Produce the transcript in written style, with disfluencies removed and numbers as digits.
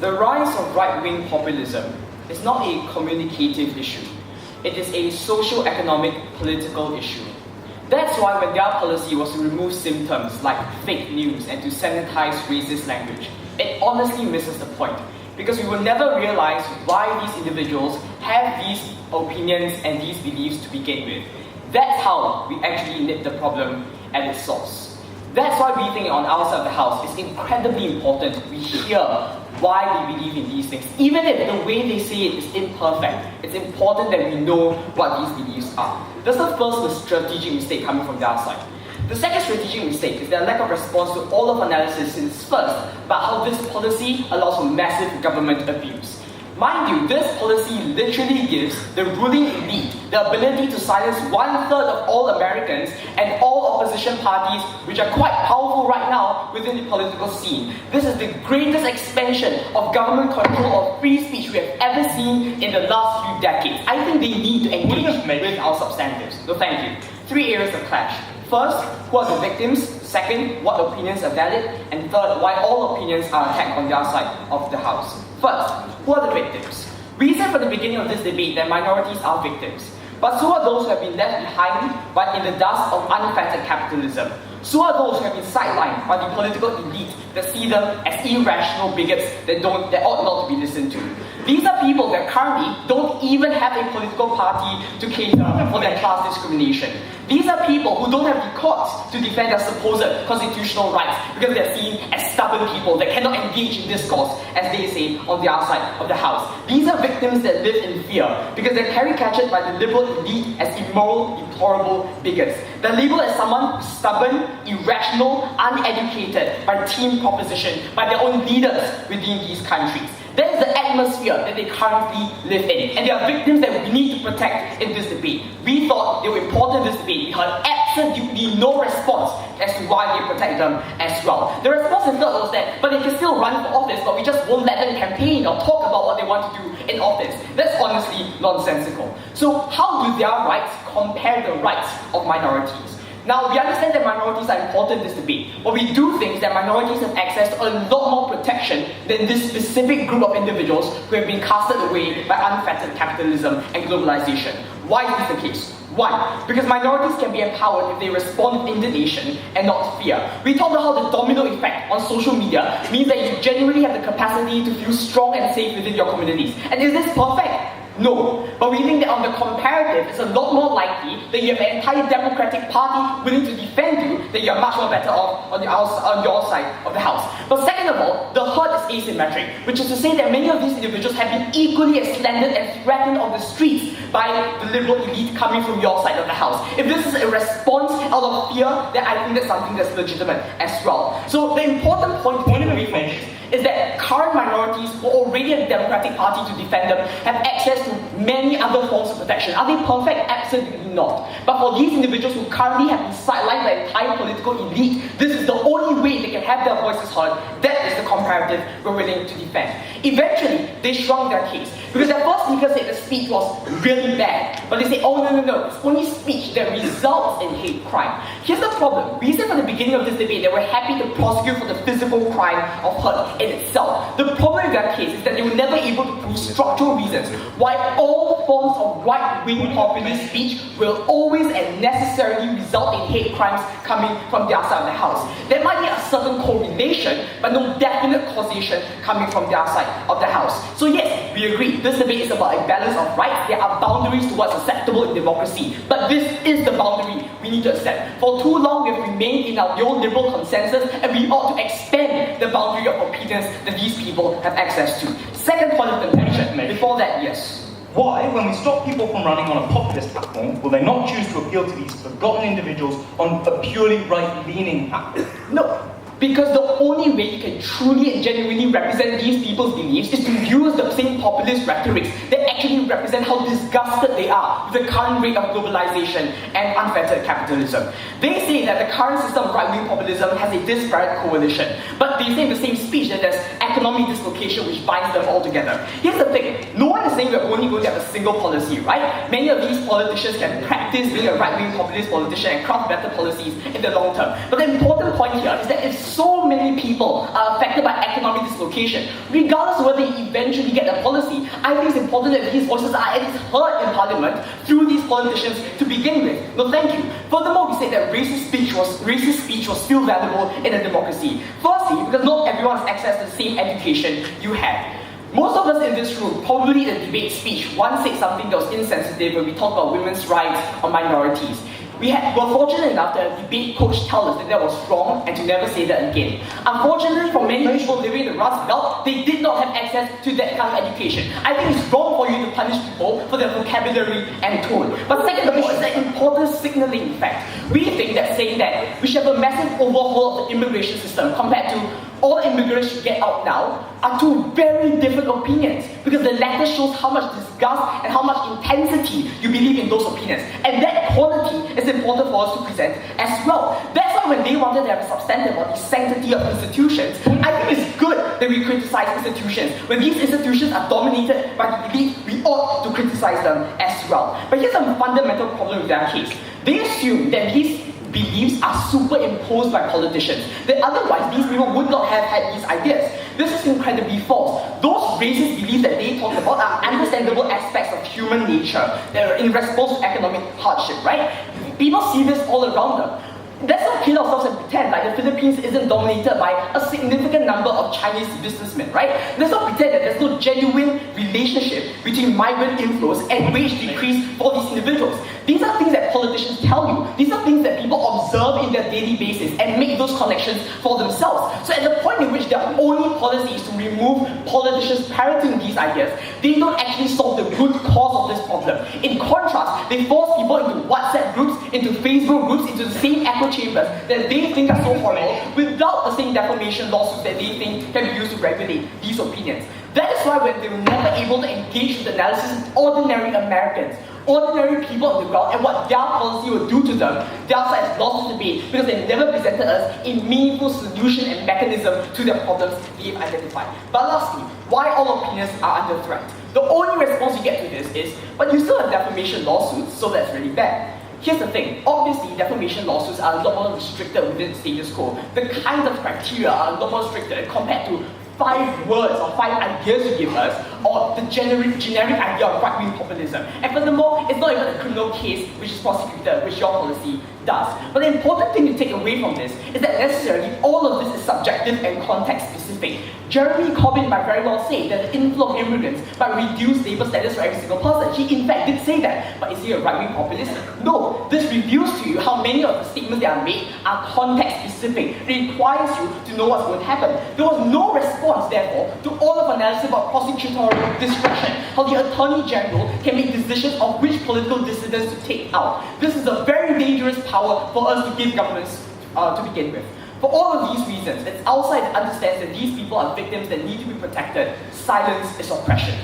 The rise of right-wing populism is not a communicative issue. It is a socio-economic political issue. That's why when their policy was to remove symptoms like fake news and to sanitize racist language, it honestly misses the point. Because we will never realize why these individuals have these opinions and these beliefs to begin with. That's how we actually nip the problem at its source. That's why we think on our side of the house it's incredibly important we hear why we believe in these things. Even if the way they say it is imperfect, it's important that we know what these beliefs are. That's the first strategic mistake coming from their side. The second strategic mistake is their lack of response to all of analysis since first about how this policy allows for massive government abuse. Mind you, this policy literally gives the ruling elite the ability to silence 1/3 of all Americans and all opposition parties, which are quite powerful right now within the political scene. This is the greatest expansion of government control of free speech we have ever seen in the last few decades. I think they need to engage with our substantives. So thank you. 3 areas of clash. First, who are the victims? Second, what opinions are valid? And third, why all opinions are attacked on their side of the house. First, who are the victims? We said from the beginning of this debate that minorities are victims. But so are those who have been left behind but in the dust of unfettered capitalism. So are those who have been sidelined by the political elite that see them as irrational bigots that ought not to be listened to. These are people that currently don't even have a political party to cater for their class discrimination. These are people who don't have the courts to defend their supposed constitutional rights because they're seen as stubborn people that cannot engage in discourse, as they say, on the outside of the house. These are victims that live in fear because they're caricatured by the liberal elite as immoral, deplorable bigots. They're labeled as someone who's stubborn, irrational, uneducated by team proposition, by their own leaders within these countries. That is the atmosphere that they currently live in. And they are victims that we need to protect in this debate. We thought they were important in this debate. We heard absolutely no response as to why they protect them as well. The response in third was that, but they can still run for office, but we just won't let them campaign or talk about what they want to do in office. That's honestly nonsensical. So how do their rights compare the rights of minorities? Now, we understand that minorities are important in this debate. What we do think is that minorities have access to a lot more protection than this specific group of individuals who have been casted away by unfettered capitalism and globalization. Why is this the case? One, because minorities can be empowered if they respond with indignation and not fear. We talked about how the domino effect on social media means that you genuinely have the capacity to feel strong and safe within your communities. And is this perfect? No, but we think that on the comparative, it's a lot more likely that you have an entire Democratic Party willing to defend you, that you're much more better off on your side of the house. But second of all, the hurt is asymmetric, which is to say that many of these individuals have been equally as slandered and threatened on the streets by the liberal elite coming from your side of the house. If this is a response out of fear, then I think that's something that's legitimate as well. So the important point is that current minorities who already have a Democratic Party to defend them have access to many other forms of protection. Are they perfect? Absolutely not. But for these individuals who currently have been sidelined by the entire political elite, this is the only way they can have their voices heard. That is the comparative we're willing to defend. Eventually, they shrunk their case. Because their first speaker said the speech was really bad. But they say, oh no, it's only speech that results in hate crime. Here's the problem. We said from the beginning of this debate that we're happy to prosecute for the physical crime of hurt in itself. The problem with that case is that they were never able to prove structural reasons why all forms of right-wing populist speech will always and necessarily result in hate crimes coming from their side of the house. There might be a certain correlation, but no definite causation coming from their side of the house. So yes, we agree, this debate is about a balance of rights. There are boundaries to what's acceptable in democracy, but this is the boundary we need to accept. For too long, we have remained in our neoliberal consensus, and we ought to expand the boundary of opinions that these people have access to. Second point of contention, before that, yes. Why, when we stop people from running on a populist platform, will they not choose to appeal to these forgotten individuals on a purely right-leaning platform? No. Because the only way you can truly and genuinely represent these people's beliefs is to use the same populist rhetorics that actually represent how disgusted they are with the current rate of globalization and unfettered capitalism. They say that the current system of right-wing populism has a disparate coalition, but they say in the same speech that there's economic dislocation which binds them all together. Here's the thing, no one is saying we're only going to have a single policy, right? Many of these politicians can practice being a right-wing populist politician and craft better policies in the long term. But the important point here is that if so many people are affected by economic dislocation, regardless of whether they eventually get a policy, I think it's important that these voices are at least heard in Parliament through these politicians to begin with. No, thank you. Furthermore, we say that racist speech was still valuable in a democracy. Firstly, because not everyone has access to the same education you have. Most of us in this room, probably in a debate speech, once said something that was insensitive when we talk about women's rights or minorities. We were fortunate enough to have debate coach tell us that was wrong and to never say that again. Unfortunately, for many people living in the Rust Belt, they did not have access to that kind of education. I think it's wrong for you to punish people for their vocabulary and tone. But second of all, it's an important signaling effect. We think that saying that we should have a massive overhaul of the immigration system compared to all immigrants should get out now are two very different opinions, because the latter shows how much disgust and how much intensity you believe in those opinions, and that quality is important for us to present as well. That's why when they wanted to have a substantive on the sanctity of institutions, I think it's good that we criticize institutions. When these institutions are dominated by the elite, we ought to criticize them as well. But here's a fundamental problem with their case. They assume that these beliefs are superimposed by politicians, that otherwise these people would not have had these ideas. This is incredibly false. Those racist beliefs that they talk about are understandable aspects of human nature that are in response to economic hardship, right? People see this all around them. Let's not kill ourselves and pretend like the Philippines isn't dominated by a significant number of Chinese businessmen, right? Let's not pretend that there's no genuine relationship between migrant inflows and wage decrease for these individuals. These are things that politicians tell you. These are things that people observe in their daily basis and make those connections for themselves. So at the point in which their only policy is to remove politicians parroting these ideas, they don't actually solve the root cause of this problem. In contrast, they force people into WhatsApp groups, into Facebook groups, into the same echo chambers that they think are so horrible without the same defamation lawsuits that they think can be used to regulate these opinions. That is why when they were never able to engage with the analysis of ordinary Americans, ordinary people on the ground, and what their policy will do to them, their side has lost the debate because they never presented us a meaningful solution and mechanism to the problems they've identified. But lastly, why all opinions are under threat? The only response you get to this is, but you still have defamation lawsuits, so that's really bad. Here's the thing, obviously defamation lawsuits are a lot more restricted within status quo. The kinds of criteria are a lot more restricted compared to 5 words or 5 ideas you give us, or the generic idea of right-wing populism. And furthermore, it's not even a criminal case which is prosecuted, which your policy does. But the important thing to take away from this is that necessarily all of this is subjective and context-specific. Jeremy Corbyn might very well say that the inflow of immigrants might reduce labour status for every single person. He in fact did say that, but is he a right-wing populist? No, this reveals to you how many of the statements that are made are context-specific. It requires you to know what's going to happen. There was no response, therefore, to all of analysis about prosecutorial discretion, how the Attorney General can make decisions of which political dissidents to take out. This is a very dangerous power for us to give governments to begin with. For all of these reasons, it's outside that understands that these people are victims that need to be protected. Silence is oppression.